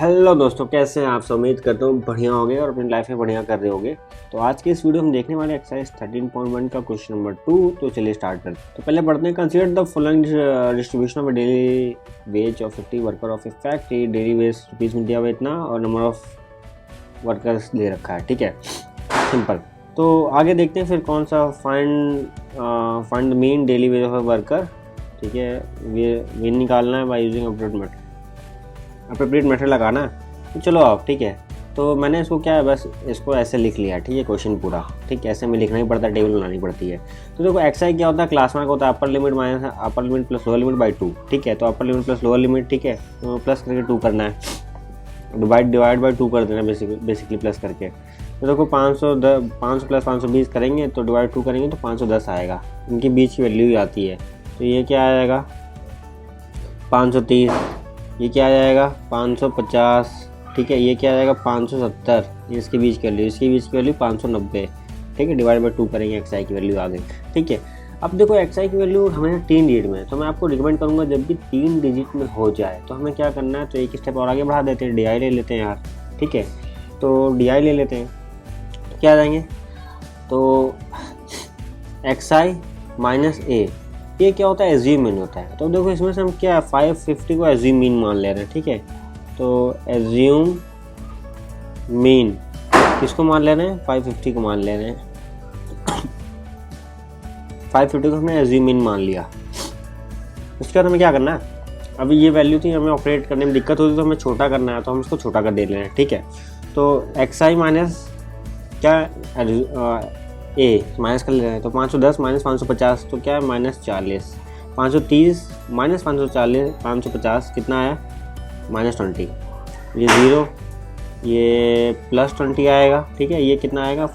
Hello दोस्तों, कैसे हैं आप सब। उम्मीद करता हूँ बढ़िया होंगे और अपनी लाइफ में बढ़िया कर रहे होंगे। तो आज के इस वीडियो में देखने वाले एक्सरसाइज 13.1 का क्वेश्चन नंबर 2। तो चलिए स्टार्ट करते हैं। तो पहले पढ़ते हैं। Consider the following distribution of daily ways of 50 worker of A factory. Daily veg rupees में दिया हुआ इतना और नंबर ऑफ वर्कर्स दे रखा है। ठीक है, सिंपल। तो आगे देखते हैं फिर कौन सा find the mean daily ways of a worker. ठीक है, मीन निकालना है बाय यूजिंग अप्रोप्रिएट मेथड लगाना है। तो चलो आप, ठीक है। तो मैंने इसको क्या है, बस इसको ऐसे लिख लिया। ठीक है, क्वेश्चन पूरा। ठीक है, ऐसे में लिखना ही पड़ता है, टेबल बनानी पड़ती है। तो देखो एक्सआई क्या होता है, क्लास मार्क होता है upper limit minus upper limit plus lower limit by 2। ठीक है, तो upper limit plus lower limit, ठीक है, तो प्लस करके 2 करना है, डिवाइड बाई 2 कर देना बेसिकली प्लस करके। तो देखो 500 प्लस 520 करेंगे तो डिवाइड 2 करेंगे तो 510 आएगा। इनके बीच की वैल्यू ही आती है। तो ये क्या आ जाएगा 530, ये क्या आ जाएगा 550। ठीक है, ये क्या आ जाएगा 570, इसके बीच की वैल्यू 590। ठीक है, डिवाइड बाई 2 करेंगे, एक्सआई की वैल्यू आ गई। ठीक है, अब देखो एक्सआई की वैल्यू हमें 3 डिजिट में, तो मैं आपको रिकमेंड करूंगा जब भी 3 डिजिट में हो जाए तो हमें क्या करना है, तो एक स्टेप और आगे बढ़ा देते हैं, डीआई ले लेते हैं यार। ठीक है, तो डीआई ले लेते हैं तो क्या आ जाएंगे, तो एक्सआई माइनस ए, ये क्या होता है, एज्यूम मीन होता है। तो देखो इसमें से हम क्या 550 को एज्यूम मीन मान ले रहे हैं। ठीक है, तो एज्यूम मीन किसको मान ले रहे हैं, 550 को मान ले रहे हैं। 550 को हमने एज्यूम मीन मान लिया। उसके बाद हमें क्या करना है, अभी ये वैल्यू थी, हमें ऑपरेट करने में दिक्कत होती तो हमें छोटा करना है, तो हम इसको छोटा कर दे रहे हैं। ठीक है, तो एक्सआई माइनस क्या ए माइनस कर ले रहे हैं, तो 510 माइनस 550 तो क्या है -40। 530 माइनस 550 कितना आया -20। ये 0, ये +20 आएगा। ठीक है, ये कितना आएगा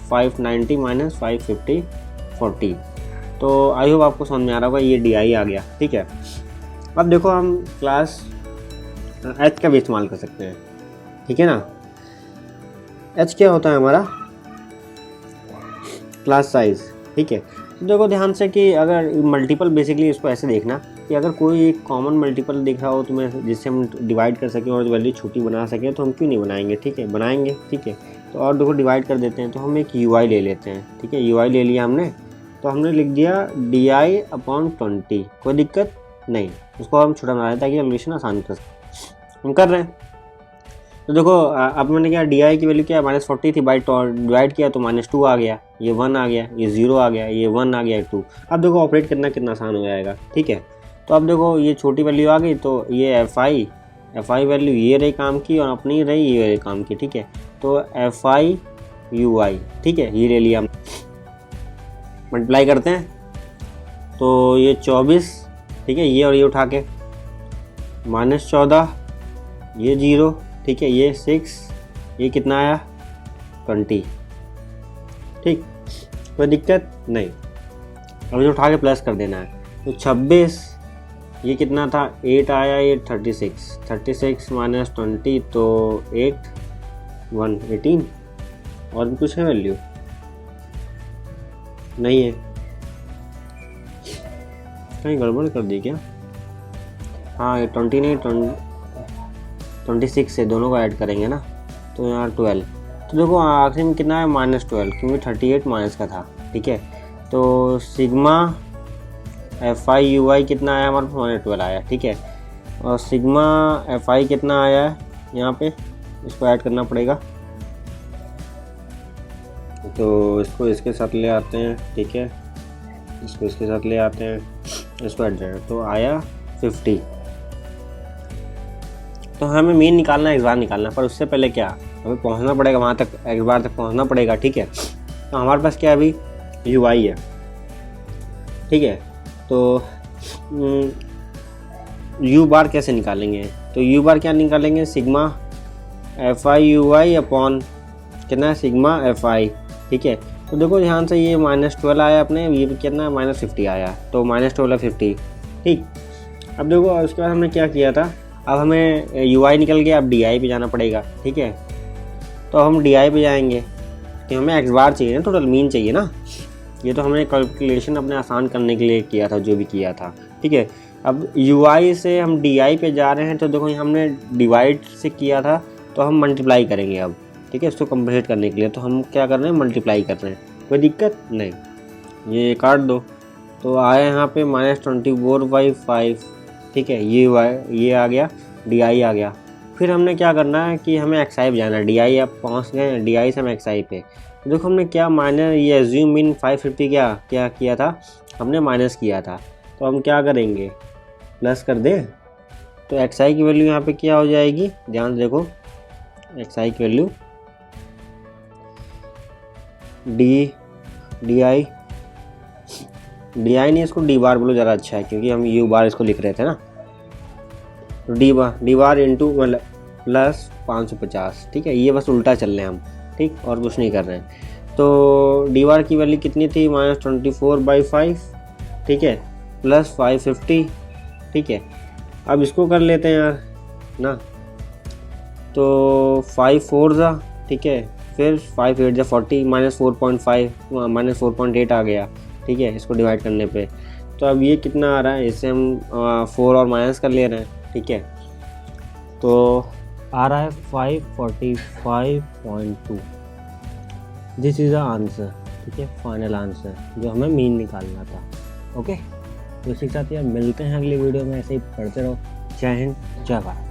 590 माइनस 550 40। तो आई होप आपको समझ में आ रहा होगा, ये DI आ गया। ठीक है, अब देखो हम क्लास H का भी इस्तेमाल कर सकते हैं। ठीक है ना, H क्या होता है हमारा, क्लास साइज। ठीक है, तो देखो ध्यान से कि अगर मल्टीपल, बेसिकली इसको ऐसे देखना कि अगर कोई एक कॉमन मल्टीपल दिख रहा हो तुम्हें जिससे हम डिवाइड कर सकें और वैल्यू छोटी बना सकें, तो हम क्यों नहीं बनाएंगे। ठीक है, बनाएंगे। ठीक है, तो और देखो डिवाइड कर देते हैं, तो हम एक UI ले लेते हैं। ठीक है, UI ले लिया हमने, तो हमने लिख दिया DI/20। कोई दिक्कत नहीं, उसको हम छोटा बना दें ताकि कैलकुलेशन आसान कर सकें। हम कर रहे हैं, तो देखो अब मैंने क्या DI की वैल्यू क्या -40 थी, बाई डिवाइड किया तो -2 आ गया, ये 1 आ गया, ये 0 आ गया, ये 1 आ गया, 2। अब देखो ऑपरेट करना कितना आसान हो जाएगा। ठीक है, तो अब देखो ये छोटी वैल्यू आ गई, तो ये FI वैल्यू ये रही काम की और अपनी रही ये रही काम की। ठीक है, तो FI UI, ठीक है, ये ले लिया, मल्टीप्लाई करते हैं तो ये 24। ठीक है, ये और ये उठा के -14, ये 0। ठीक है, ये 6, ये कितना आया 20। ठीक, कोई दिक्कत नहीं। अब जो उठा के प्लस कर देना है, तो 26, ये कितना था 8 आया, ये 36 माइनस 20 तो 18। और भी कुछ है वैल्यू नहीं है, कहीं गड़बड़ कर दी क्या। हाँ, ये 20 नहीं 26 से दोनों को ऐड करेंगे ना, तो यहाँ 12। तो देखो आखिर में कितना है -12, क्योंकि 38 माइनस का था। ठीक है, तो सिग्मा FI UI कितना आया हमारे पास, -12 आया। ठीक है, और सिग्मा FI कितना आया है यहाँ पे, इसको ऐड करना पड़ेगा, तो इसको इसके साथ ले आते हैं। ठीक है, इसको इसके साथ ले आते हैं, इसको ऐड करें तो आया 50। तो हमें मीन निकालना है, एक्स बार निकालना, पर उससे पहले क्या हमें पहुंचना पड़ेगा वहाँ तक, एक्स बार तक पहुंचना पड़ेगा। ठीक है, तो हमारे पास क्या अभी UI है। ठीक है, तो U बार कैसे निकालेंगे, तो U बार क्या निकालेंगे, सिग्मा FI UI अपॉन कितना है सिग्मा FI। ठीक है, तो देखो ध्यान से ये -12 आया अपने, ये कितना है -50 आया, तो -12 50। ठीक, अब देखो उसके बाद हमने क्या किया था, अब हमें UI निकल गया, अब DI पे जाना पड़ेगा। ठीक है, तो हम DI पे जाएंगे, कि हमें एक्स बार चाहिए ना, टोटल मीन चाहिए ना। ये तो हमने कैलकुलेशन अपने आसान करने के लिए किया था, जो भी किया था। ठीक है, अब UI से हम DI पे जा रहे हैं, तो देखो यहाँ हमने डिवाइड से किया था तो हम मल्टीप्लाई करेंगे अब, ठीक है, इसको कंप्लीट करने के लिए। तो हम क्या कर रहे हैं, मल्टीप्लाई कर रहे हैं, कोई दिक्कत नहीं, ये काट दो। तो आया यहाँ पे -24/5, ठीक है, ये आ गया, DI आ गया। फिर हमने क्या करना है कि हमें XI पे जाना है। DI अब पहुँच गए हैं, DI से हम XI पे। तो देखो हमने क्या माइनस, ये एज्यूम इन 550 क्या किया था, हमने माइनस किया था। तो हम क्या करेंगे, प्लस कर दें। तो XI की वैल्यू यहाँ पे क्या हो जाएगी, ध्यान से देखो, XI की वैल्यू DI नहीं, इसको D बार बोलो ज़्यादा अच्छा है, क्योंकि हम U बार इसको लिख रहे थे ना। तो D बार इंटू मतलब प्लस 550, ठीक है, ये बस उल्टा चल रहे हैं हम, ठीक, और कुछ नहीं कर रहे हैं। तो D बार की वैल्यू कितनी थी, -24/5, ठीक है, प्लस 550, ठीक है। अब इसको कर लेते हैं यार ना, तो 5 4 जा, ठीक है, फिर 5 8 जा 40, -4.5 -4.8 आ गया, ठीक है, इसको डिवाइड करने पे। तो अब ये कितना आ रहा है, इससे हम 4 और माइनस कर ले रहे हैं, ठीक है, तो आ रहा है 545.2। दिस इज़ द आंसर, ठीक है, फाइनल आंसर जो हमें मीन निकालना था। ओके, तो इसी के साथ यार मिलते हैं अगली वीडियो में, ऐसे ही पढ़ते रहो। जय हिंद, जय भारत।